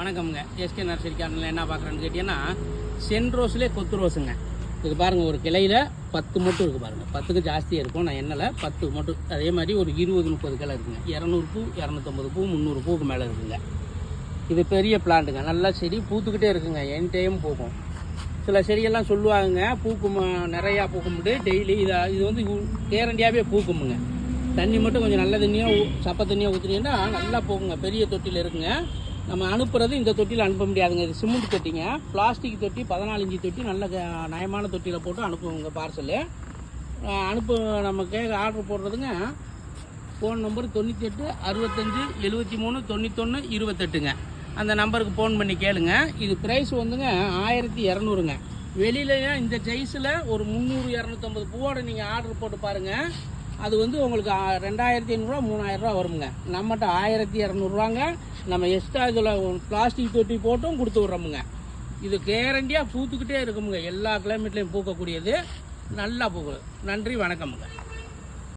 வணக்கம்ங்க. SK nursery கார்டனில் என்ன பார்க்குறேன்னு கேட்டிங்கன்னா, சென்ட்ரோஸ்லேயே கொத்து ரோஸுங்க. இது பாருங்கள், ஒரு கிளையில் 10 மொட்டு இருக்குது பாருங்கள். 10க்கு ஜாஸ்தியாக இருக்கும். நான் எண்ணெயில் 10 மொட்டு. அதே மாதிரி ஒரு 20-30 கிளை இருக்குங்க. 200 பூ, 250 பூ, 300 பூவுக்கு மேலே இருக்குங்க. இது பெரிய பிளான்ட்டுங்க. நல்லா செடி பூத்துக்கிட்டே இருக்குங்க. எனி டைம் பூக்கும். சில செடியெல்லாம் சொல்லுவாங்க பூக்கும், நிறையா பூக்கும்ட்டு டெய்லி. இது வந்து கேரண்டியாகவே பூக்குமுங்க. தண்ணி மட்டும் கொஞ்சம் நல்ல தண்ணியாக சப்ப தண்ணியாக ஊற்றுனீங்கன்னா நல்லா போகுங்க. பெரிய தொட்டியில் இருக்குங்க. நம்ம அனுப்புறது இந்த தொட்டியில் அனுப்ப முடியாதுங்க. இது சிமெண்ட் தொட்டிங்க. பிளாஸ்டிக் தொட்டி 14 இன்ச்சு தொட்டி, நல்ல நயமான தொட்டியில் போட்டு அனுப்புவோங்க பார்சலு. நமக்கு ஆர்டர் போடுறதுங்க. ஃபோன் நம்பர் 98 65 73 91 28ங்க. அந்த நம்பருக்கு ஃபோன் பண்ணி கேளுங்க. இது ப்ரைஸ் வந்துங்க 1200ங்க. வெளியிலையும் இந்த சைஸில் ஒரு 300-250 பூவோட நீங்கள் ஆர்டர் போட்டு பாருங்கள். அது வந்து உங்களுக்கு 2500 3000 வருங்க. நம்மகிட்ட 1200 நம்ம எக்ஸ்ட்ரா இதில் பிளாஸ்டிக் தொட்டி போட்டும் கொடுத்து விட்றோமுங்க. இது கேரண்டியாக பூத்துக்கிட்டே இருக்குமுங்க. எல்லா கிளைமேட்லேயும் பூக்கக்கூடியது. நல்லா பூக்கும். நன்றி, வணக்கமுங்க.